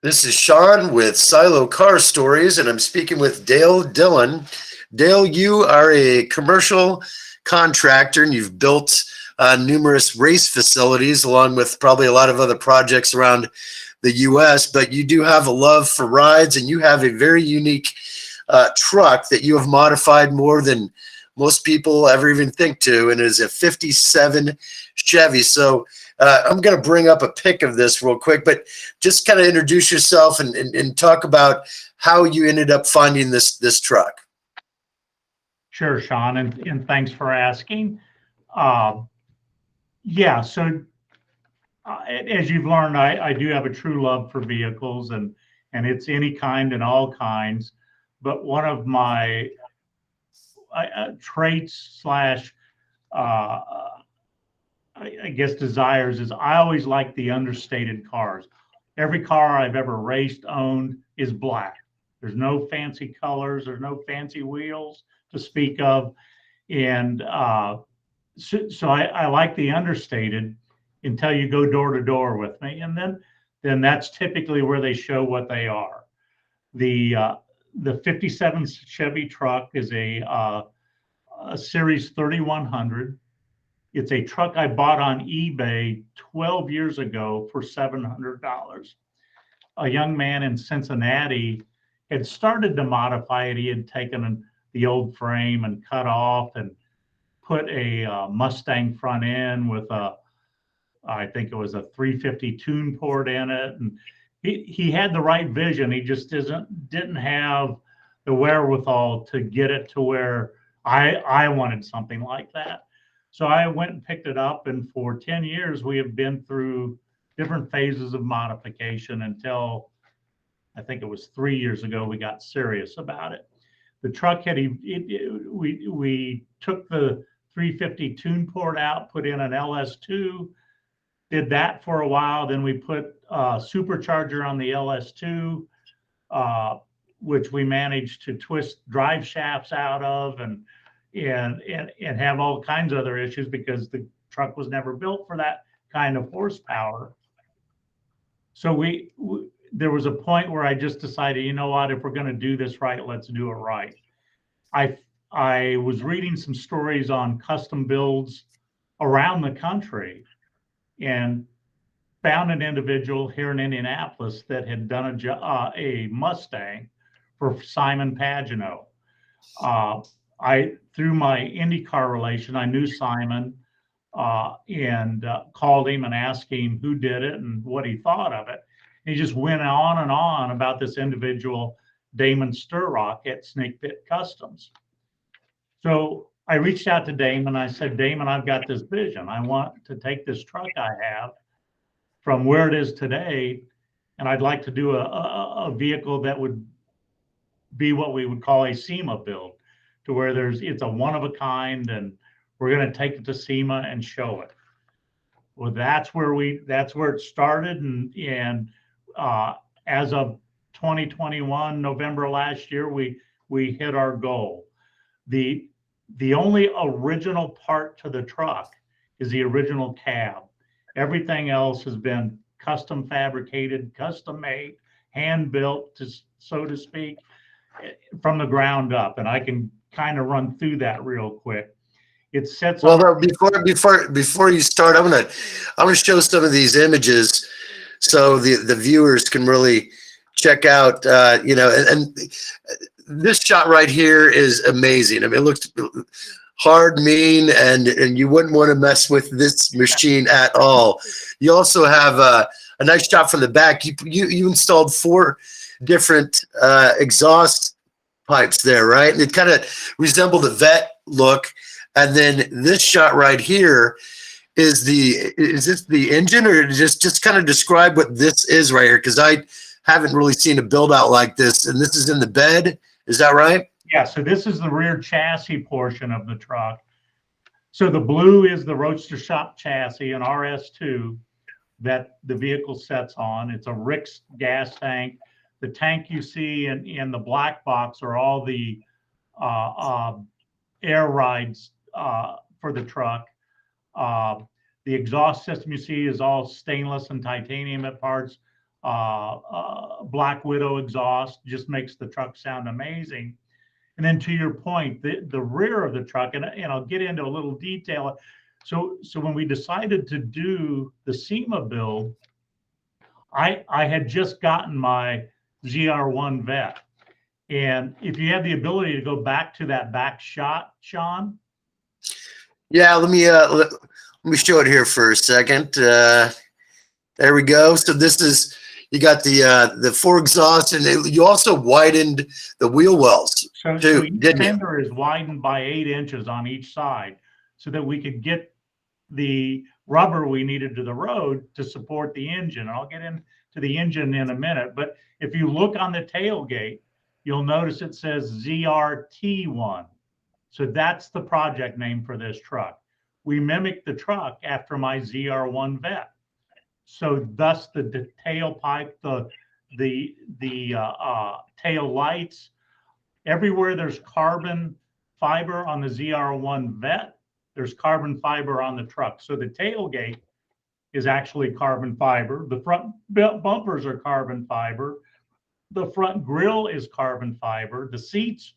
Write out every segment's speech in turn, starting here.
This is Sean with Silo Car Stories, and I'm speaking with Dale Dillon. Dale, you are a commercial contractor, and you've built numerous race facilities, along with probably a lot of other projects around the U.S. But you do have a love for rides, and you have a very unique truck that you have modified more than most people ever even think to, and it is a '57 Chevy. So I'm going to bring up a pic of this real quick, but just kind of introduce yourself and talk about how you ended up finding this truck. Sure, Sean, and thanks for asking. Uh, yeah, so as you've learned, I do have a true love for vehicles, and it's any kind and all kinds. But one of my traits slash uh, I guess desires is I always like the understated cars. Every car I've ever raced, owned is black. There's no fancy colors. There's no fancy wheels to speak of, and so I like the understated until you go door to door with me, and then that's typically where they show what they are. The uh, the '57 Chevy truck is a Series 3100. It's a truck I bought on eBay 12 years ago for $700. A young man in Cincinnati had started to modify it. He had taken the old frame and cut off and put a Mustang front end with I think it was a 350 tune port in it. And he had the right vision. He just didn't have the wherewithal to get it to where I wanted something like that. So I went and picked it up, and for 10 years we have been through different phases of modification until I think it was 3 years ago we got serious about it. The truck we took the 350 tune port out, put in an LS2, did that for a while. Then we put a supercharger on the LS2, uh, which we managed to twist drive shafts out of and have all kinds of other issues because the truck was never built for that kind of horsepower. So there was a point where I just decided, you know what, if we're going to do this right, let's do it right. I I was reading some stories on custom builds around the country and found an individual here in Indianapolis that had done a Mustang for Simon Pagino. I through my IndyCar relation, I knew Simon and called him and asked him who did it and what he thought of it. And he just went on and on about this individual, Damon Sturrock at Snake Pit Customs. So I reached out to Damon. I said, Damon, I've got this vision. I want to take this truck I have from where it is today, and I'd like to do a vehicle that would be what we would call a SEMA build, to where it's a one of a kind, and we're going to take it to SEMA and show it. Well, that's where it started, and as of 2021 November last year, we hit our goal. The only original part to the truck is the original cab. Everything else has been custom fabricated, custom made, hand built, so to speak, from the ground up. And I can kind of run through that real quick. It sets Well, on. no, before you start, I'm gonna show some of these images so the viewers can really check out. And this shot right here is amazing. I mean, it looks hard, mean, and you wouldn't want to mess with this machine at all. You also have a nice shot from the back. You installed four different exhaust pipes there, right? And it kind of resembled a vet look. And then this shot right here is this the engine, or just kind of describe what this is right here? Because I haven't really seen a build out like this. And this is in the bed. Is that right? Yeah, so this is the rear chassis portion of the truck. So the blue is the Roadster shop chassis, an RS2 that the vehicle sets on. It's a Rick's gas tank. The tank you see in the black box are all the uh, uh, air rides for the truck. Uh, the exhaust system you see is all stainless and titanium at parts. Black Widow exhaust, just makes the truck sound amazing. And then to your point, the rear of the truck, and I'll get into a little detail. So when we decided to do the SEMA build, I had just gotten my ZR1 Vet. And if you have the ability to go back to that back shot, Sean. Yeah, let me show it here for a second. There we go. So this is, you got the 4 exhausts, and you also widened the wheel wells So too, each didn't you? fender is widened by 8 inches on each side so that we could get the rubber we needed to the road to support the engine. I'll get into the engine in a minute, but if you look on the tailgate, you'll notice it says ZRT1. So that's the project name for this truck. We mimicked the truck after my ZR1 Vet. So thus the tailpipe, the tail lights, everywhere there's carbon fiber on the ZR1 Vet, there's carbon fiber on the truck. So the tailgate is actually carbon fiber. The front bumpers are carbon fiber. The front grille is carbon fiber. The seats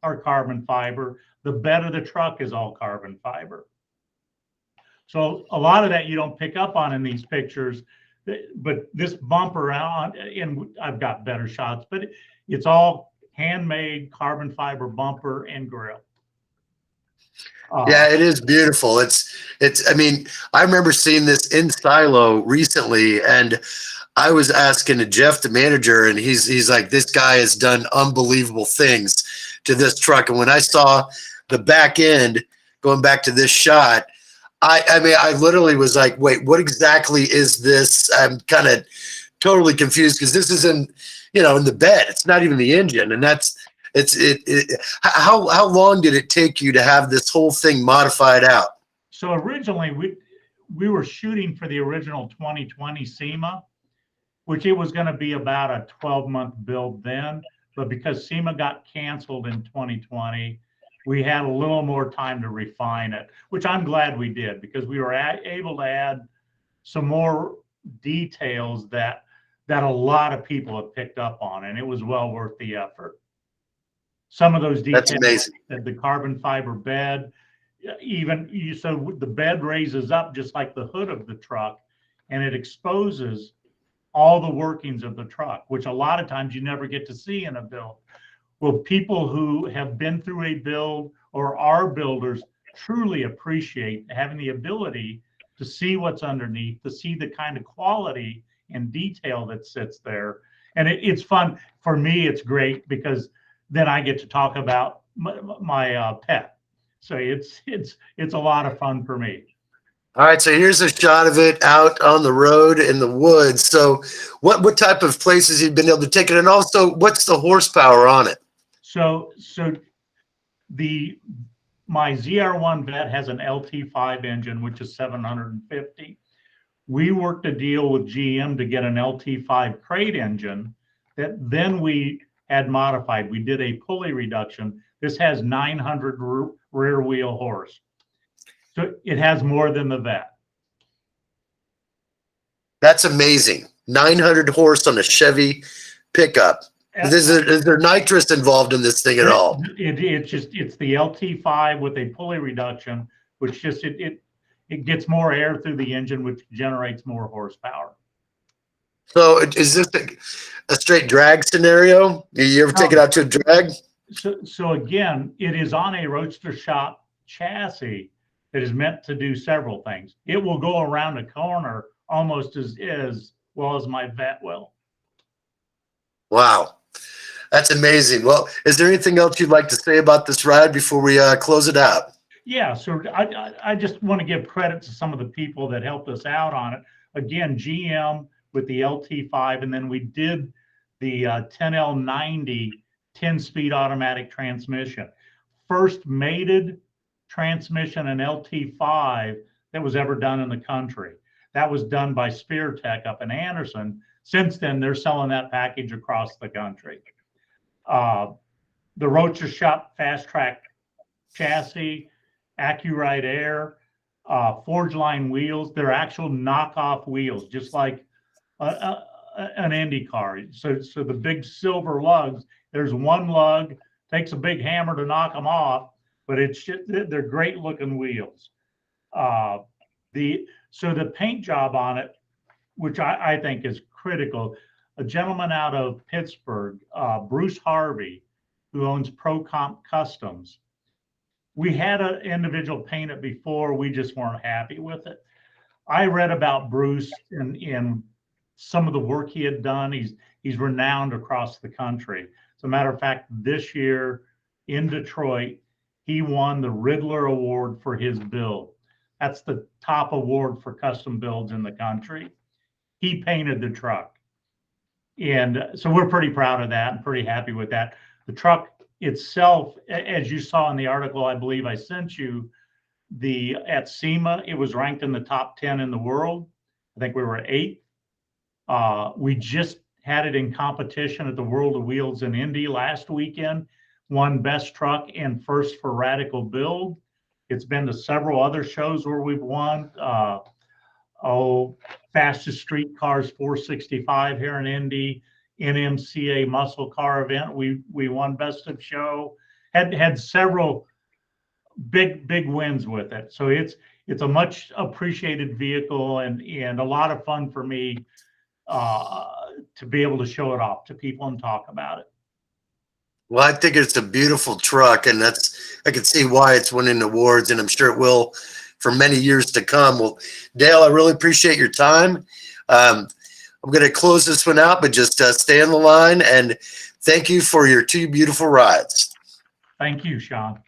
are carbon fiber. The bed of the truck is all carbon fiber. So a lot of that you don't pick up on in these pictures, but this bumper out, and I've got better shots, but it's all handmade carbon fiber bumper and grille. Yeah, it is beautiful. I mean, I remember seeing this in Silo recently, and I was asking to Jeff, the manager, and he's like, this guy has done unbelievable things to this truck. And when I saw the back end, going back to this shot, I mean, I literally was like, wait, what exactly is this? I'm kind of totally confused because this is in the bed. It's not even the engine. And how long did it take you to have this whole thing modified out? So originally we were shooting for the original 2020 SEMA, which it was going to be about a 12-month build then. But because SEMA got canceled in 2020, we had a little more time to refine it, which I'm glad we did, because we were able to add some more details that a lot of people have picked up on, and it was well worth the effort. Some of those details, that's amazing. The carbon fiber bed, so the bed raises up just like the hood of the truck, and it exposes all the workings of the truck, which a lot of times you never get to see in a build. Well, people who have been through a build or are builders truly appreciate having the ability to see what's underneath, to see the kind of quality and detail that sits there. And it's fun. For me, it's great because then I get to talk about my pet. So it's a lot of fun for me. All right, so here's a shot of it out on the road in the woods. So what type of places you've been able to take it, and also what's the horsepower on it? So my ZR1 Vet has an LT5 engine, which is 750. We worked a deal with GM to get an LT5 crate engine that then we had modified. We did a pulley reduction. This has 900 rear wheel horse. So it has more than the Vet. That's amazing. 900 horse on a Chevy pickup. Is there nitrous involved in this thing at all? It's the LT5 with a pulley reduction, which just it gets more air through the engine, which generates more horsepower. So is this a straight drag scenario? You ever take it out to a drag? So again, it is on a Roadster shop chassis that is meant to do several things. It will go around a corner almost as well as my Vet will. Wow. That's amazing. Well, is there anything else you'd like to say about this ride before we close it out? Yeah, so I just want to give credit to some of the people that helped us out on it. Again, GM with the LT5, and then we did the 10L90 10-speed automatic transmission. First mated transmission in LT5 that was ever done in the country. That was done by Spear Tech up in Anderson. Since then, they're selling that package across the country. The Roadster Shop Fast Track chassis, AccuRide Air, Forge Line wheels. They're actual knockoff wheels, just like a an Indy car. So the big silver lugs, there's one lug, takes a big hammer to knock them off, but it's just, they're great looking wheels. So the paint job on it, which I think is critical. A gentleman out of Pittsburgh, Bruce Harvey, who owns ProComp Customs. We had an individual paint it before, we just weren't happy with it. I read about Bruce in some of the work he had done. He's renowned across the country. As a matter of fact, this year in Detroit, he won the Riddler Award for his build. That's the top award for custom builds in the country. He painted the truck. And so we're pretty proud of that and pretty happy with that. The truck itself, as you saw in the article, I believe I sent you, at SEMA, it was ranked in the top 10 in the world. I think we were 8th. We just had it in competition at the World of Wheels in Indy last weekend, won best truck and first for radical build. It's been to several other shows where we've won. Fastest Street Cars 465 here in Indy, NMCA Muscle Car event. We won best of show. Had several big wins with it. So it's a much appreciated vehicle and a lot of fun for me to be able to show it off to people and talk about it. Well, I think it's a beautiful truck, and I can see why it's winning awards, and I'm sure it will for many years to come. Well, Dale, I really appreciate your time. I'm going to close this one out, but just stay on the line, and thank you for your 2 beautiful rides. Thank you, Sean.